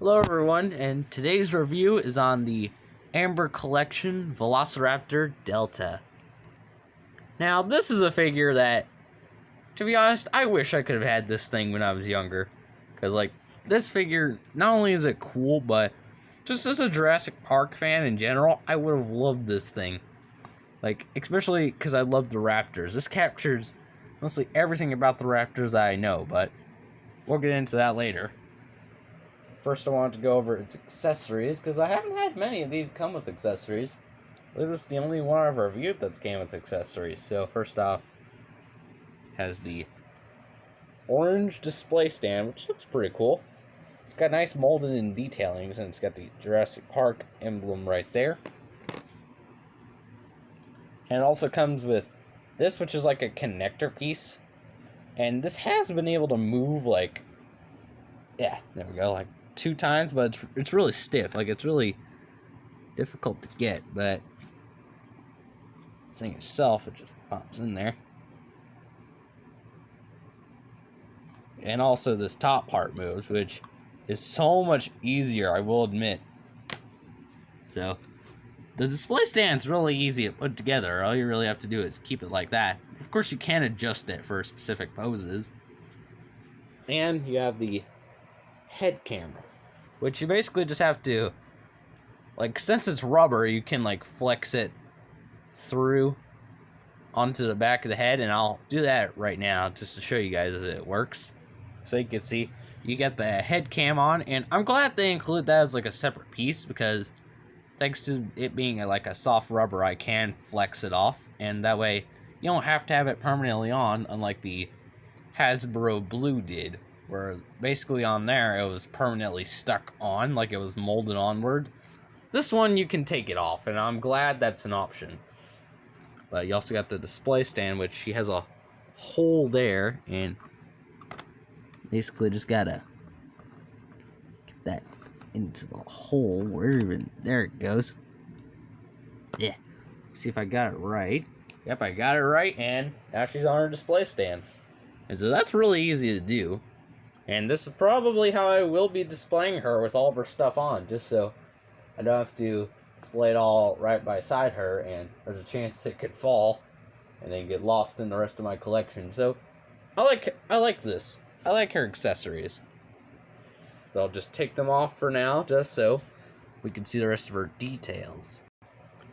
Hello everyone, and today's review is on the Amber Collection Velociraptor Delta. Now, this is a figure that, to be honest, I wish I could have had this thing when I was younger. Because, this figure, not only is it cool, but just as a Jurassic Park fan in general, I would have loved this thing. Especially because I love the raptors. This captures mostly everything about the raptors that I know, but we'll get into that later. First, I wanted to go over its accessories, because I haven't had many of these come with accessories. I believe this is the only one I've reviewed that's came with accessories. So, first off, has the orange display stand, which looks pretty cool. It's got nice molded in detailings, and it's got the Jurassic Park emblem right there. And it also comes with this, which is like a connector piece. And this has been able to move, there we go, 2 times, but it's really stiff. It's really difficult to get, but this thing itself, it just pops in there. And also this top part moves, which is so much easier, I will admit. So, the display stand's really easy to put together. All you really have to do is keep it like that. Of course, you can adjust it for specific poses. And you have the head camera, which you basically just have to, since it's rubber, you can, flex it through onto the back of the head, and I'll do that right now just to show you guys as it works. So you can see, you get the head cam on, and I'm glad they include that as, a separate piece, because thanks to it being, a soft rubber, I can flex it off, and that way you don't have to have it permanently on, unlike the Hasbro Blue did, where basically on there it was permanently stuck on, it was molded onward. This one you can take it off, and I'm glad that's an option. But you also got the display stand, which she has a hole there, and basically just gotta get that into the hole, there it goes. Yeah, see if I got it right. Yep, I got it right, and now she's on her display stand. And so that's really easy to do. And this is probably how I will be displaying her with all of her stuff on, just so I don't have to display it all right beside her, and there's a chance it could fall and then get lost in the rest of my collection. So I like this. I like her accessories. But I'll just take them off for now, just so we can see the rest of her details.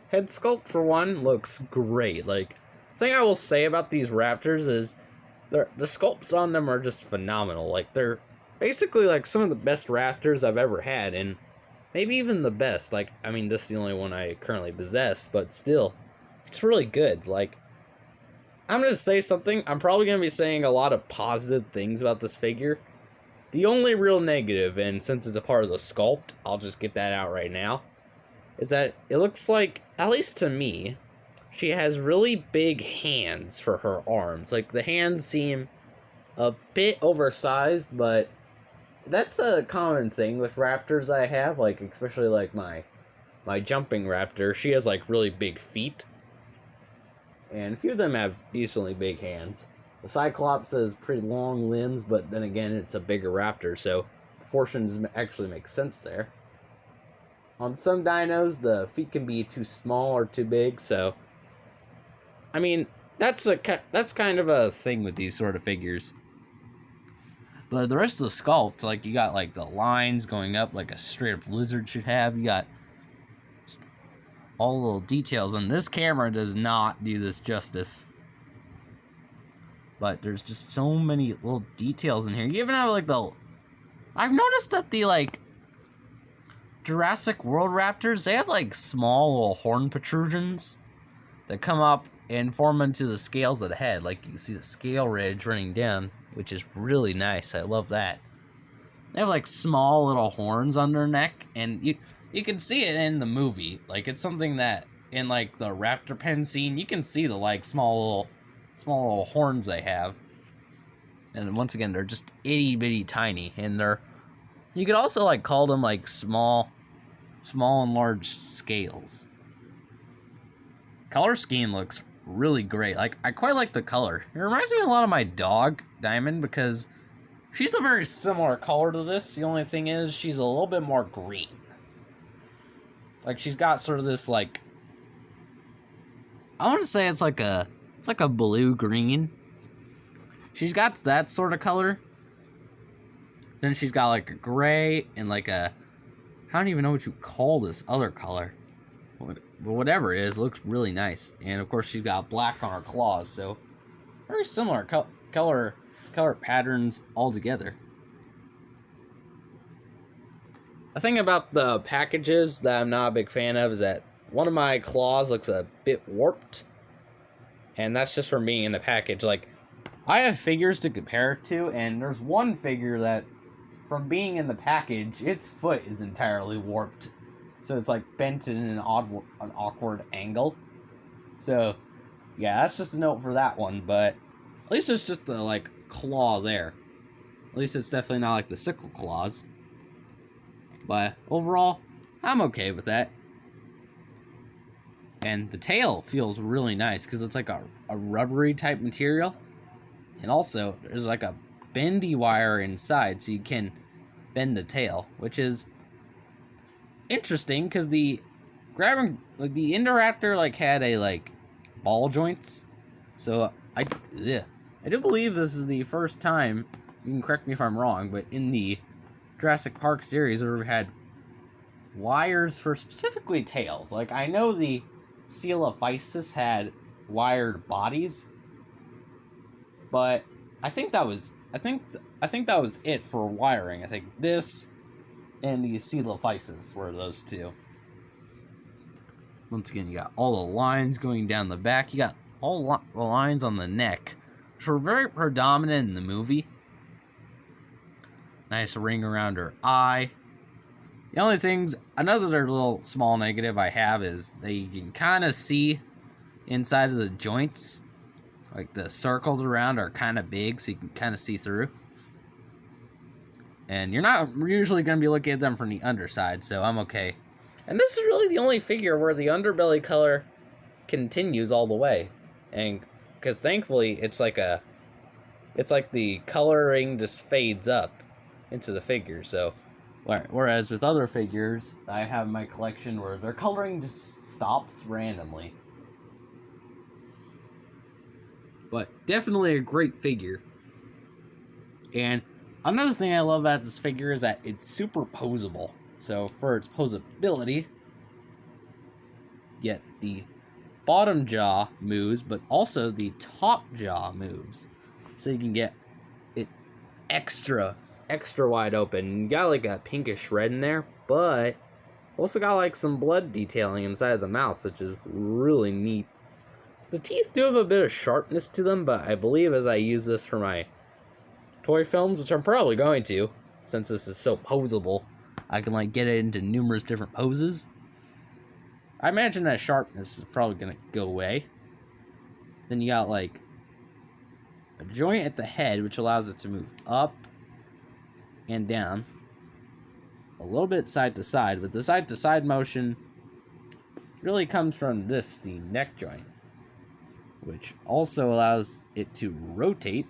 Head sculpt, for one, looks great. The thing I will say about these raptors is the sculpts on them are just phenomenal. They're basically some of the best raptors I've ever had, and maybe even the best. This is the only one I currently possess, but still, it's really good. I'm gonna say something. I'm probably gonna be saying a lot of positive things about this figure. The only real negative, and since it's a part of the sculpt, I'll just get that out right now, is that it looks like, at least to me, she has really big hands for her arms. The hands seem a bit oversized, but that's a common thing with raptors I have, especially my jumping raptor. She has really big feet, and a few of them have decently big hands. The Cyclops has pretty long limbs, but then again, it's a bigger raptor, so proportions actually make sense there. On some dinos, the feet can be too small or too big, so that's kind of a thing with these sort of figures. But the rest of the sculpt, you got the lines going up like a straight up lizard should have. You got all the little details, and this camera does not do this justice. But there's just so many little details in here. You even have I've noticed that the Jurassic World raptors, they have small little horn protrusions that come up and form into the scales of the head. You can see the scale ridge running down, which is really nice. I love that. They have small little horns on their neck, and you can see it in the movie. It's something that in the raptor pen scene, you can see the small little horns they have. And once again, they're just itty bitty tiny, and you could also call them small and large scales. Color scheme looks really great. I quite like the color. It reminds me a lot of my dog, Diamond, because She's a very similar color to this. The only thing is she's a little bit more green. Like, she's got sort of this, like, I want to say it's like a blue-green. She's got that sort of color. Then she's got like a gray and like a, I don't even know what you call this other color. But whatever it is, it looks really nice. And of course she's got black on her claws, so very similar color patterns altogether. The thing about the packages that I'm not a big fan of is that one of my claws looks a bit warped. And that's just from being in the package. Like, I have figures to compare it to, and there's one figure that, from being in the package, its foot is entirely warped. So it's like bent in an awkward angle. So, yeah, that's just a note for that one. But at least it's just the, like, claw there. At least it's definitely not like the sickle claws. But overall, I'm okay with that. And the tail feels really nice because it's like a rubbery type material. And also, there's like a bendy wire inside so you can bend the tail, which is interesting because the Indoraptor like had a like ball joints. So I do believe this is the first time, you can correct me if I'm wrong, but in the Jurassic Park series we've had wires for specifically tails. Like, I know the Coelophysis had wired bodies, but I think that was it for wiring. I think this and the Coelophysis were those two. Once again, you got all the lines going down the back. You got all the lines on the neck, which were very predominant in the movie. Nice ring around her eye. The only things, another little small negative I have is that you can kind of see inside of the joints. Like, the circles around are kind of big, so you can kind of see through. And you're not usually going to be looking at them from the underside, so I'm okay. And this is really the only figure where the underbelly color continues all the way. And because thankfully it's like the coloring just fades up into the figure, so whereas with other figures I have in my collection where their coloring just stops randomly. But definitely a great figure. And another thing I love about this figure is that it's super posable. So for its posability, get the bottom jaw moves, but also the top jaw moves. So you can get it extra wide open. You got like a pinkish red in there, but also got like some blood detailing inside of the mouth, which is really neat. The teeth do have a bit of sharpness to them, but I believe as I use this for my toy films, which I'm probably going to, since this is so posable, I can like get it into numerous different poses. I imagine that sharpness is probably going to go away. Then you got like a joint at the head, which allows it to move up and down a little bit side to side, but the side to side motion really comes from this, the neck joint, which also allows it to rotate.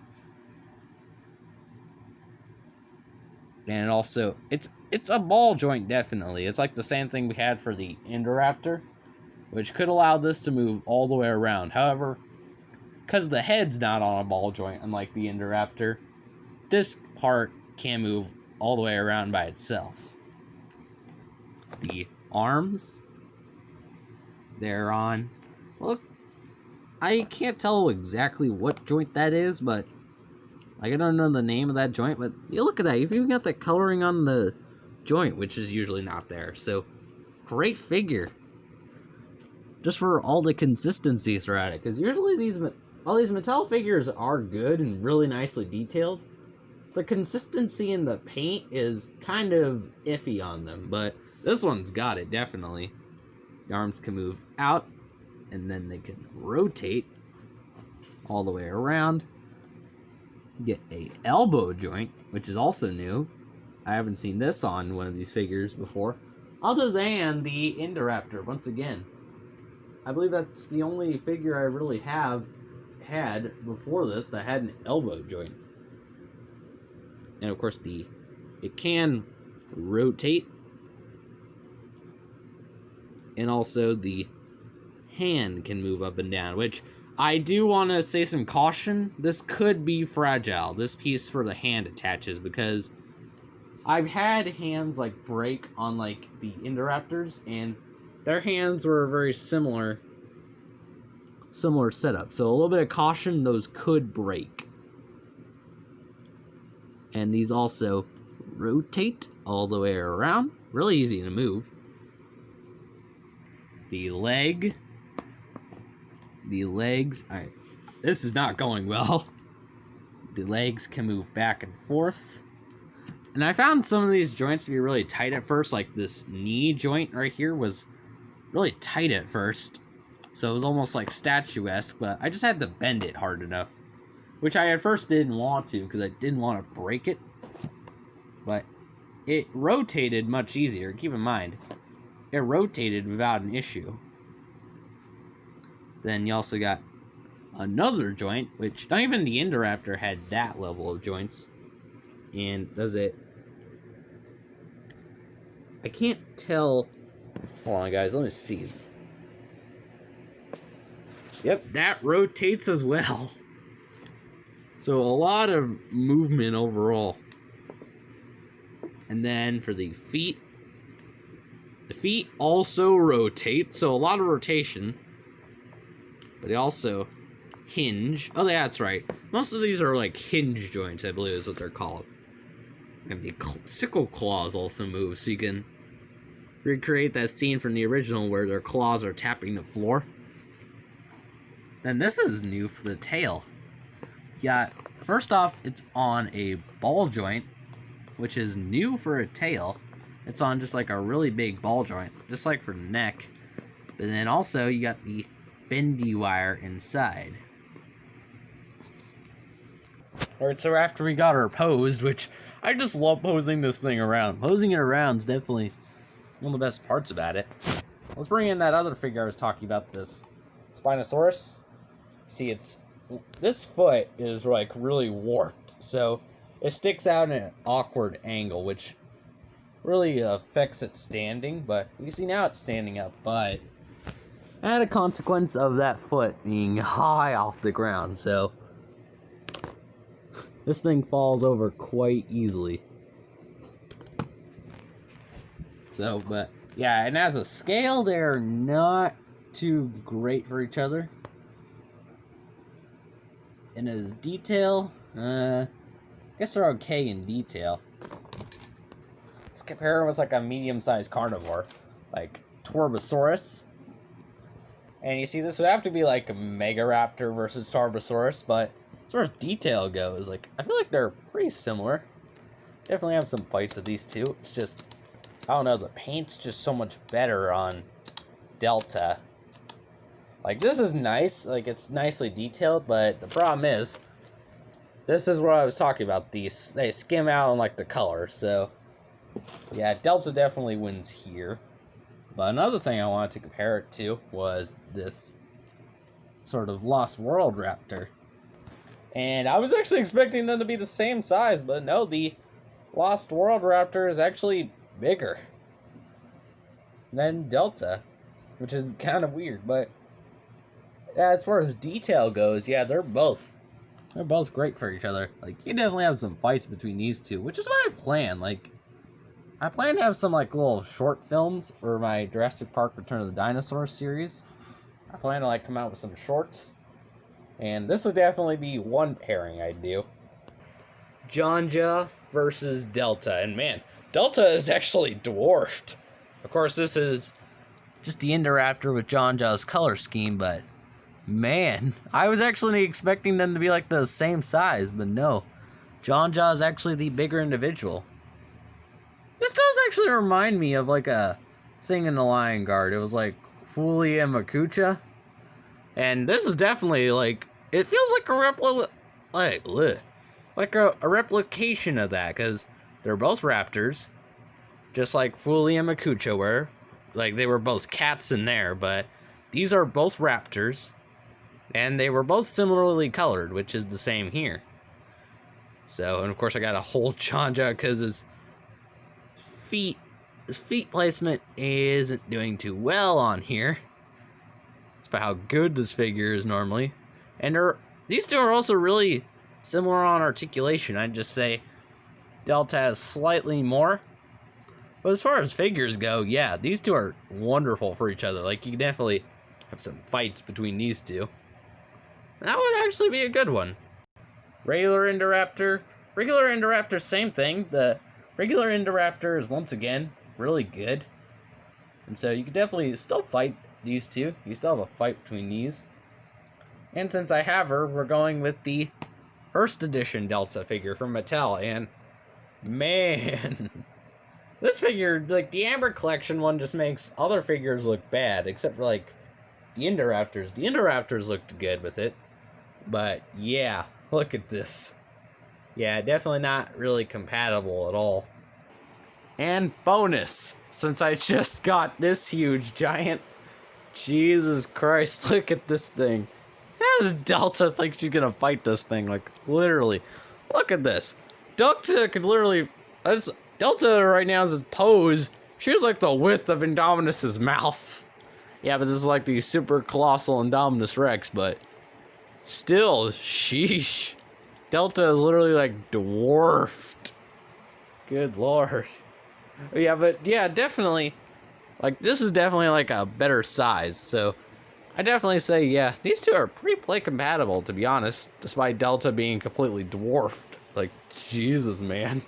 And it also, it's a ball joint, definitely. It's like the same thing we had for the Indoraptor, which could allow this to move all the way around. However, because the head's not on a ball joint, unlike the Indoraptor, this part can move all the way around by itself. The arms, they're on, well, I can't tell exactly what joint that is, but like, I don't know the name of that joint, but you look at that, you've even got the coloring on the joint, which is usually not there. So, great figure. Just for all the consistency throughout it, because usually these Mattel figures are good and really nicely detailed. The consistency in the paint is kind of iffy on them, but this one's got it, definitely. The arms can move out, and then they can rotate all the way around. Get a elbow joint, which is also new. I haven't seen this on one of these figures before, other than the Indoraptor, once again. I believe that's the only figure I really had before this that had an elbow joint. And of course it can rotate, and also the hand can move up and down, which I do want to say some caution. This could be fragile, this piece where the hand attaches, because I've had hands like break on like the Indoraptors, and their hands were a very similar setup. So a little bit of caution, those could break. And these also rotate all the way around. Really easy to move. The legs, alright, this is not going well. The legs can move back and forth. And I found some of these joints to be really tight at first, like this knee joint right here was really tight at first. So it was almost like statuesque, but I just had to bend it hard enough. Which I at first didn't want to, because I didn't want to break it. But it rotated much easier. Keep in mind, it rotated without an issue. Then you also got another joint, which not even the Indoraptor had that level of joints. And does it... I can't tell... Hold on, guys, let me see. Yep, that rotates as well. So a lot of movement overall. And then for the feet also rotate, so a lot of rotation. But they also hinge. Oh, yeah, that's right. Most of these are like hinge joints, I believe is what they're called. And the sickle claws also move, so you can recreate that scene from the original where their claws are tapping the floor. Then this is new for the tail. Yeah, first off, it's on a ball joint, which is new for a tail. It's on just like a really big ball joint, just like for the neck. But then also you got the bendy wire inside. Alright, so after we got her posed, which I just love posing this thing around. Posing it around is definitely one of the best parts about it. Let's bring in that other figure I was talking about, this Spinosaurus. See, this foot is like really warped, so it sticks out in an awkward angle, which really affects it standing. But you see now it's standing up, but at a consequence of that foot being high off the ground, so this thing falls over quite easily. So, but yeah, and as a scale, they're not too great for each other. And as detail, I guess they're okay in detail. Let's compare them with like a medium-sized carnivore, like Torbosaurus. And you see, this would have to be like a Megaraptor versus Tarbosaurus, but as far as detail goes, like, I feel like they're pretty similar. Definitely have some fights with these two. It's just, I don't know, the paint's just so much better on Delta. Like, this is nice, like, it's nicely detailed, but the problem is, this is what I was talking about, they skim out on, like, the color, so, yeah, Delta definitely wins here. But another thing I wanted to compare it to was this sort of Lost World Raptor. And I was actually expecting them to be the same size, but no, the Lost World Raptor is actually bigger than Delta, which is kind of weird, but as far as detail goes, yeah, they're both great for each other. Like, you definitely have some fights between these two, which is what I plan. Like, I plan to have some, like, little short films for my Jurassic Park Return of the Dinosaurs series. I plan to, like, come out with some shorts. And this would definitely be one pairing I'd do. Janja versus Delta. And, man, Delta is actually dwarfed. Of course, this is just the Indoraptor with Janja's color scheme, but, man, I was actually expecting them to be, like, the same size, but no. Janja is actually the bigger individual. This does actually remind me of like a Sing in the Lion Guard. It was like Fuli and Makucha. And this is definitely like, it feels like a replication of that, because they're both raptors, just like Fuli and Makucha were. Like, they were both cats in there, but these are both raptors, and they were both similarly colored, which is the same here. So, and of course I got a whole Chanja because his feet placement isn't doing too well on here. It's about how good this figure is normally. And these two are also really similar on articulation. I'd just say Delta has slightly more. But as far as figures go, yeah, these two are wonderful for each other. Like, you can definitely have some fights between these two. That would actually be a good one. Regular Indoraptor, same thing. The regular Indoraptor is, once again, really good. And so you can definitely still fight these two. You still have a fight between these. And since I have her, we're going with the first edition Delta figure from Mattel. And, man... This figure, like, the Amber Collection one just makes other figures look bad, except for, like, the Indoraptors. The Indoraptors looked good with it. But, yeah, look at this. Yeah, definitely not really compatible at all. And bonus, since I just got this huge giant, Jesus Christ, look at this thing. How does Delta think she's gonna fight this thing? Like, literally. Look at this. Delta could literally... Delta right now is his pose. She was like the width of Indominus's mouth. Yeah, but this is like the super colossal Indominus Rex, but still, sheesh. Delta is literally like dwarfed. Good lord. Yeah, but yeah, definitely. Like, this is definitely like a better size, so I definitely say, yeah, these two are pretty play compatible, to be honest, despite Delta being completely dwarfed. Like, Jesus, man.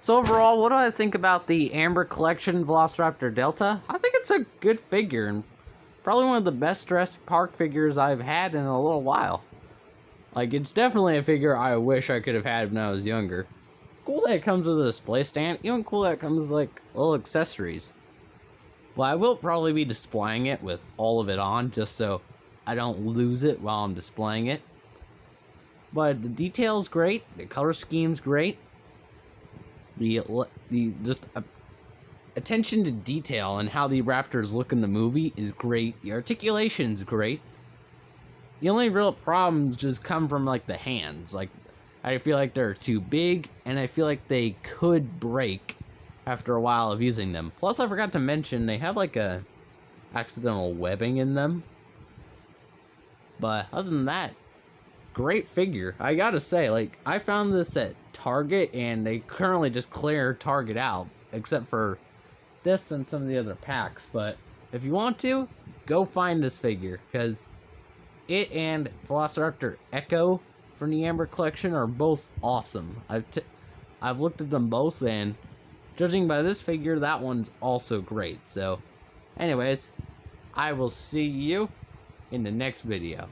So overall, what do I think about the Amber Collection Velociraptor Delta? I think it's a good figure, and probably one of the best Jurassic Park figures I've had in a little while. Like, it's definitely a figure I wish I could have had when I was younger. It's cool that it comes with a display stand, even cool that it comes with, like, little accessories. Well, I will probably be displaying it with all of it on, just so I don't lose it while I'm displaying it. But the detail's great, the color scheme's great. The attention to detail and how the raptors look in the movie is great. The articulation's great. The only real problems just come from, like, the hands. Like, I feel like they're too big, and I feel like they could break after a while of using them. Plus, I forgot to mention, they have, like, a accidental webbing in them. But other than that, great figure. I gotta say, like, I found this at Target, and they currently just clear Target out, except for this and some of the other packs. But if you want to, go find this figure, because it and Velociraptor Echo from the Amber Collection are both awesome. I've looked at them both, and judging by this figure, that one's also great. So, anyways, I will see you in the next video.